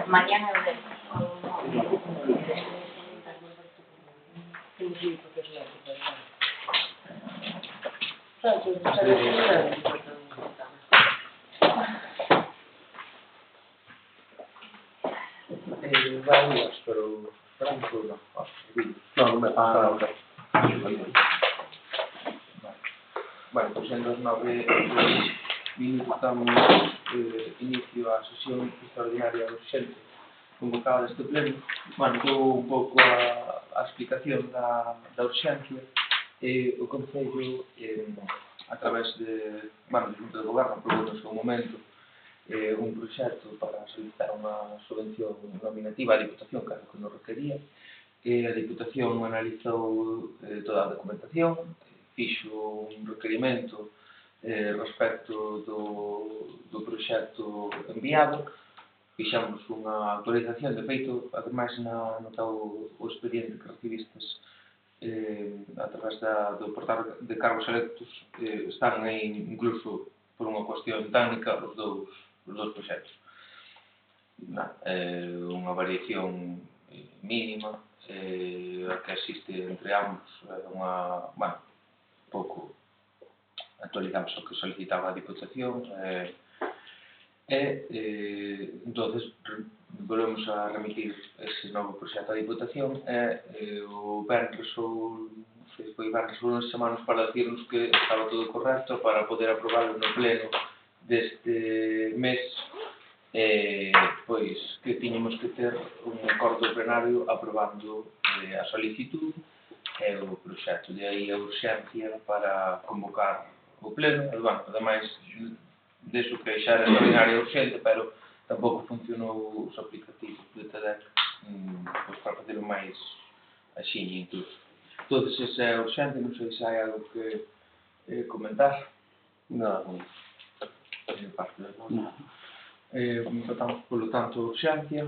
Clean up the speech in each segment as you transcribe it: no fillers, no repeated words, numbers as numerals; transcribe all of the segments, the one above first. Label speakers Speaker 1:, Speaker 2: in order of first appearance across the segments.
Speaker 1: Mañana eu dejo.
Speaker 2: Vamos, pero Franco no. No me pasa nada. Bueno, pues en los 9 minutos damos inicio á sesión extraordinaria urxente convocada deste pleno. Bueno, dou un pouco a explicación da urxencia. O Concello, a través de, bueno, do Junta de Goberno, aprobou no seu momento un proxecto para solicitar unha subvención nominativa á Diputación, que era o que nos requería. A Diputación analizou toda a documentación, fixo un requerimento respecto do proxecto enviado, fixamos unha actualización, de feito, ademais no teu o expediente que recibistes a través do portal de cargos electos, están aí incluso por unha cuestión técnica os dous proxectos. Unha variación mínima, a que existe entre ambos, unha, bueno, pouco actualizamos o que solicitaba a Diputación entonces volvemos a remitir ese novo proxecto á Diputación o Benres ou foi Benres ou nos chamamos para decirnos que estaba todo correcto para poder aprobarlo no pleno deste mes, pois que tiñamos que ter un acordo plenario aprobando a solicitud e o proxecto, de aí a urxencia para convocar o pleno. E, bueno, ademais deso que xa era extraordinaria urxente, pero tampouco funcionou os aplicativos de TEDx pois para facelo máis axiña incluso. Entón, esa é urxente, non sei se hai algo que comentar.
Speaker 3: Non.
Speaker 2: Parte das non. Votamos, polo tanto, urxencia.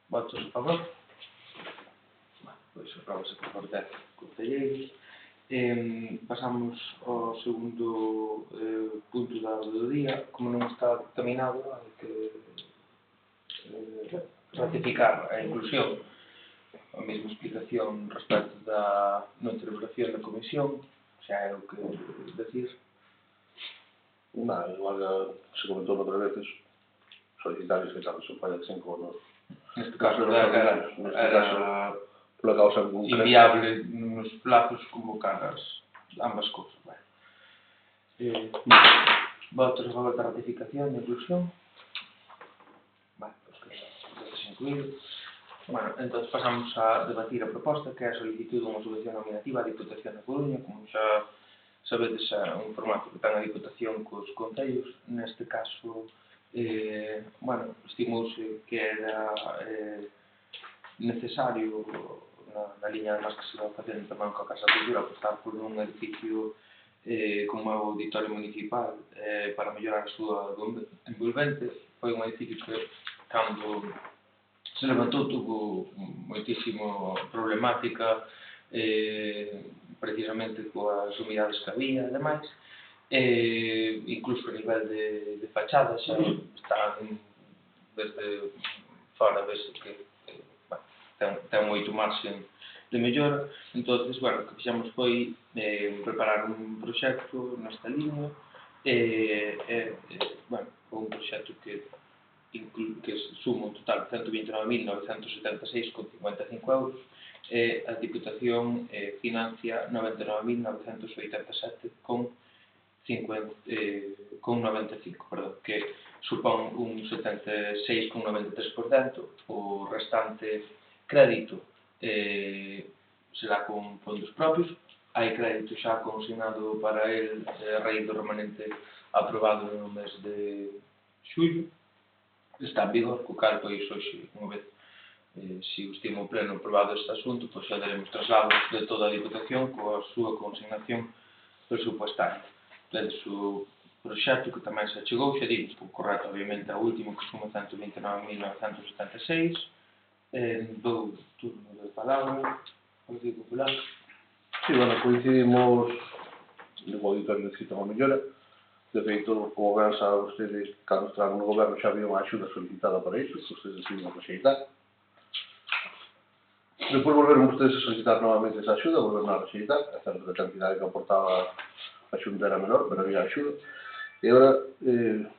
Speaker 2: Votos a favor? Pois aprobase por favor 10 concelleiros. Pasamos ao segundo punto do día. Como non está terminado, hai que ratificar a inclusión. A mesma explicación respecto da non celebración da comisión, xa é o que decir.
Speaker 3: Igual se comentou outras veces, solicitares que cando se falla de 5 anos.
Speaker 2: Neste caso era
Speaker 3: pola causa concreta.
Speaker 2: Inviable nos plazos convocar ambas cousas. Votos a favor da ratificación da inclusión? Pois que está incluído. Entón pasamos a debatir a proposta, que é a solicitud dunha subvención nominativa á Diputación da Coruña. Como xa sabedes, é un formato que ten a Diputación cos concellos. Neste caso, estimouse que era necesario, na liña además que se va facendo tamén coa Casa da Cultura, apostar por un edificio como o Auditorio Municipal para mellorar a súa envolvente. Foi un edificio que, cando se levantou, tuvo moitísimo problemática, precisamente coas humidades que había, ademais, incluso a nivel de fachada, xa están desde fora, vese que ten moito marxen de mellora. Entón, o que fixemos foi preparar un proxecto nesta liña, un proxecto que suma un total de 129.976,55 €, e a Diputación financia 99.987,95, que supón un 76,93%. O restante crédito será con fondos propios. Hai crédito xa consignado para el a raíz do remanente aprobado no mes de xullo. Está en vigor, co cal, pois, hoxe, unha vez se o estimo pleno aprobado este asunto, pois xa daremos traslados de toda a Diputación coa súa consignación presupuestaria. Tedes o proxecto que tamén se achegou, xa digo, correcto, obviamente, ao último, que suma 129.976. Dou turno de palabra, Partido Popular.
Speaker 3: Sí, coincidimos no auditorio necesita unha mellora. De feito, como ben sabe vostede, cando estaban no goberno xa había unha axuda solicitada para iso, que vostedes decidiron rexeitar. Depois volveron vostedes a solicitar novamente esa axuda, volveron a rexeitar, é certo que a cantidade que aportaba a xunta era menor, pero había axuda. E agora,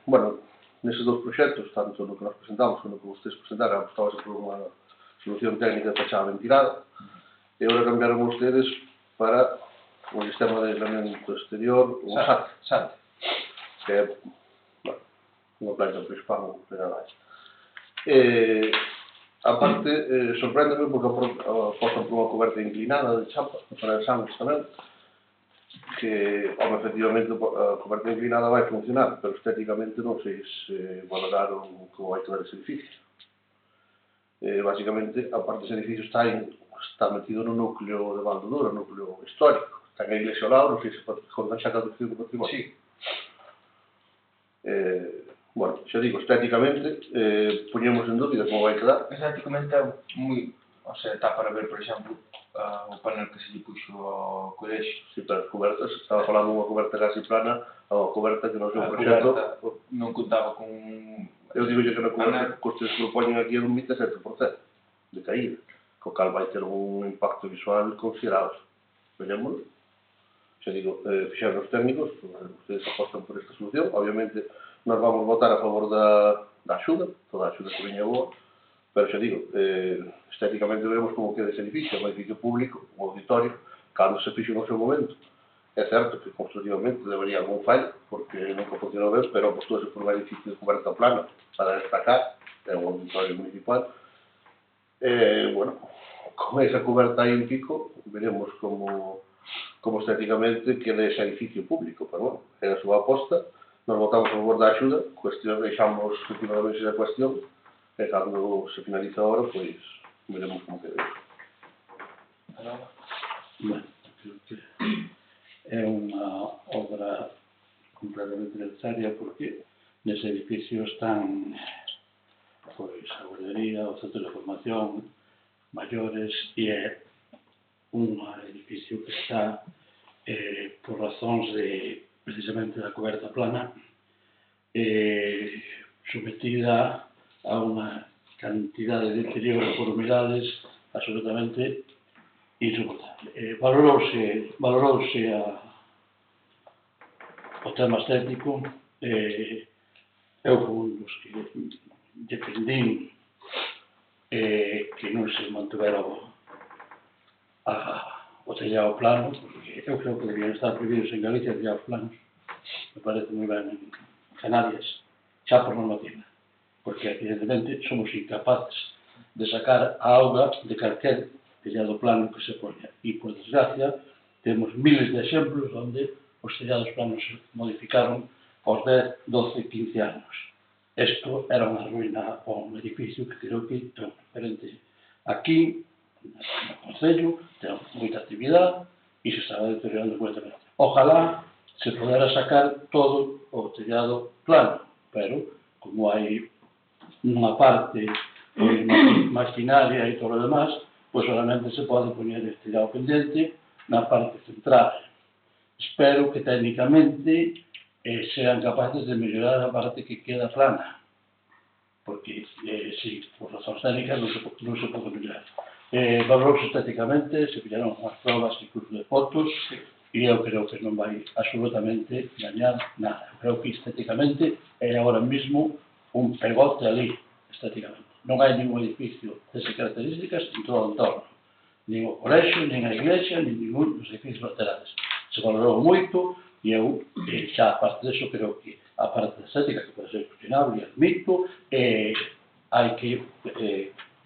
Speaker 3: bueno, neses dous proxectos, tanto no que nos presentamos como no que vostedes presentaron, apostábase por unha solución técnica de fachada ventilada, e agora cambiaron vostedes para o sistema de aislamiento exterior, o SAT, que é, bueno, unha plancha de spam de nada máis. A parte, sorpréndeme porque apostan por unha coberta inclinada de chapa, para os anos tamén, que, efectivamente, a coberta inclinada vai funcionar, pero estéticamente non sei se valoraron como vai quedar ese edificio. Básicamente, a parte dese edificio está metido no núcleo de Valdoduro, no núcleo histórico. Está en a iglesia ao lado, non sei se contan xa caducido do patrimonio.
Speaker 2: Sí.
Speaker 3: Bueno, xa digo, estéticamente, poñemos en dúbida como vai quedar.
Speaker 2: Estéticamente é moi... O sea, está para ver, por exemplo, o panel que se lle puxo ao colexio.
Speaker 3: Si, pero as cobertas, estaba falando unha coberta casi plana, a unha coberta que no seu proxecto...
Speaker 2: A coberta non contaba con...
Speaker 3: Eu digo que na coberta que ustedes propoñen aquí é dun 27% de caída, co cal vai ter un impacto visual considerable. Verémoslo. Xa digo, fixeron os técnicos, ustedes apostan por esta solución. Obviamente, nós vamos votar a favor da axuda, toda a axuda que veña boa, pero xa digo, estéticamente veremos como queda ese edificio, un edificio público, un auditorio, cando se fixo no seu momento. É certo que constructivamente debería algún fallo, porque nunca funcionou ben, pero apostóse por un edificio de coberta plana para destacar, é un auditorio municipal. Bueno, con esa coberta aí en pico, veremos como estéticamente queda ese edificio público, pero bueno, é a súa aposta. Nos votamos a favor da axuda, deixamos últimamente esa cuestión, e cando se finaliza a hora, pois veremos como queda iso.
Speaker 1: Bueno, creo que é unha obra completamente necesaria porque nese edificio están pois a guardería, o centro de formación, maiores, e é un edificio que está por razóns de precisamente da coberta plana sometida a unha cantidade de deterioro por humedades absolutamente insoportable. Valorouse o tema estético. Eu fui un dos que defendín que non se mantuvera o tellado plano, porque eu creo que deberían estar prohibidos en Galicia tellados planos. Me parece moi ben en Canarias, xa por normativa, porque evidentemente somos incapaces de sacar a auga de calquer tellado plano que se poña, e por desgracia temos miles de exemplos onde os tellados planos se modificaron aos 10, 12, 15 anos. Isto era unha ruína ao un edificio que creo que é un referente aquí, no Concello, ten moita actividade e se estaba deteriorando completamente. Ojalá se podera sacar todo o tellado plano, pero como hai unha parte maquinaria e todo o demás, pois solamente se pode poñer este tellado pendente na parte central. Espero que técnicamente sean capaces de mellorar a parte que queda plana, porque, si, por razóns técnicas non se pode mellorar. Valorouse estéticamente, se fixeron as probas incluso de fotos, e eu creo que non vai absolutamente gañar nada. Creo que estéticamente é agora mesmo un pegote ali, estéticamente. Non hai ningún edificio desas características en todo o entorno. Nin o colexio, nin a iglesia, nin ningún dos edificios laterales. Se valorou moito, e eu, xa a parte deso, creo que a parte estética, que pode ser cuestionable, admito, hai que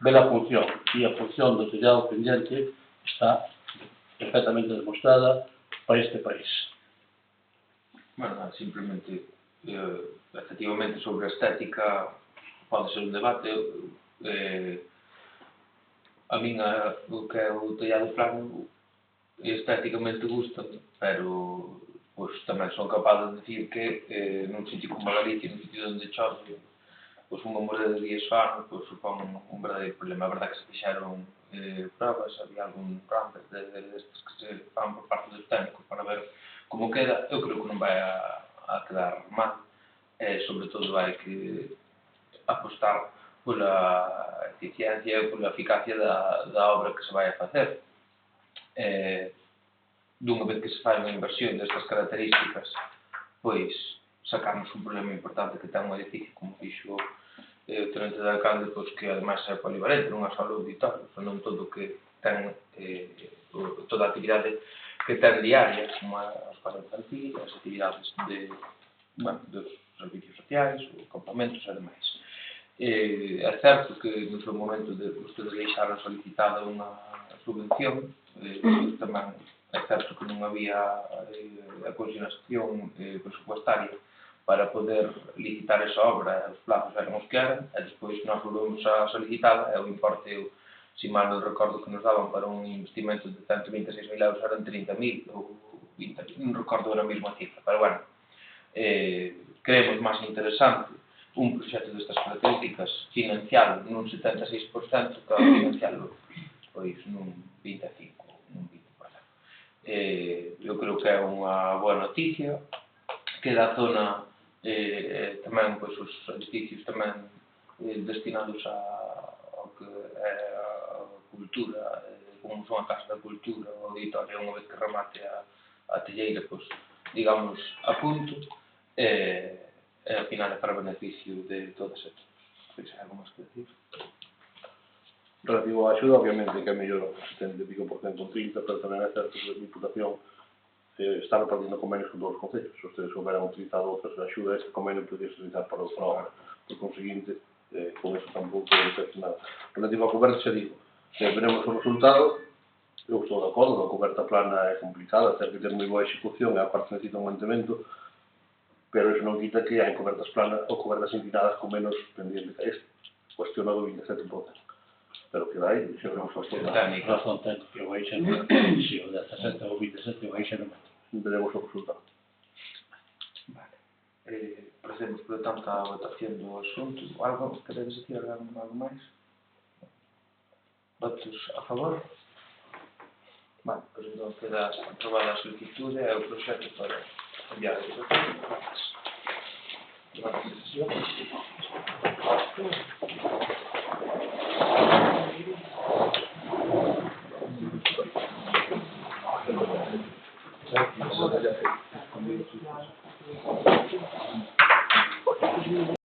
Speaker 1: ver a función, e a función do tellado pendiente está perfectamente demostrada para este país.
Speaker 2: Bueno, simplemente, efectivamente, sobre a estética pode ser un debate. A min o que é o tellado plano estéticamente gusta, pero pois tamén son capaz de decir que nun sitio como a Galicia, nun sitio onde chove, pois unha morada de días ano, pois supón un verdadeiro problema. A verdade que se fixeron probas, había algún ramper destes que se fan por parte dos técnicos para ver como queda. Eu creo que non vai a a quedar mal. Sobre todo hai que apostar pola eficiencia e pola eficacia da obra que se vai a facer. Dunha vez que se fai unha inversión destas características, pois sacarnos un problema importante que ten un edificio como fixo o tenente de alcalde, pois que ademais é polivalente, non é só o auditorio, senón todo o que ten toda a actividade que ten diaria, como a escola infantil, as actividades dos servicios sociais, os campamentos e demais. É certo que no seu momento vostedes deixaron solicitada unha subvención, tamén é certo que non había a consignación presupuestaria para poder licitar esa obra, os plazos eran os que eran, e despois nós volvemos a solicitada, e o importe, se mal non recordo que nos daban para un investimento de 126.000 euros, eran 30.000 ou 20.000, non recordo ahora mesmo a cifra, pero bueno, creemos máis interesante un proxecto destas características financiado nun 76% que financialo pois nun 25%, nun 20%. Eu creo que é unha boa noticia, que da zona tamén pois os edificios tamén destinados ao que é a cultura, como son a Casa da Cultura, o auditorio, unha vez que remate a telleira, pois, digamos, a punto, ao final é para beneficio de todas e todos. Pois hai algo máis que decir?
Speaker 3: Relativo á axuda, obviamente que é mellor o 70 e pico por cento, 30, pero tamén é certo que a Diputación está repartindo convenios con todos os concellos. Se ustedes houberan utilizado outras axudas, ese convenio podría utilizar para outra obra. Por conseguinte, con eso tampouco non sei nada. Relativo á coberta, xa digo, veremos o resultado. Eu estou de acordo, a coberta plana é complicada, ten que ter moi boa execución e a parte necesita un mantemento, pero eso non quita que hai cobertas planas ou cobertas inclinadas con menos pendiente que este. Cuestiona do 27%. Pero que dai, xa veremos o resultado.
Speaker 1: Razón ten, que o aí xa non se o 17 ou 27 o aí xa non meto.
Speaker 3: Veremos o resultado.
Speaker 2: Vale. Procedemos, por tanto, a votación do asunto. Algo queredes dicir algo máis? Votos a favor? Vale, pois entón queda aprobada a solicitude e o proxecto para enviar a votación. Gracias. Gracias.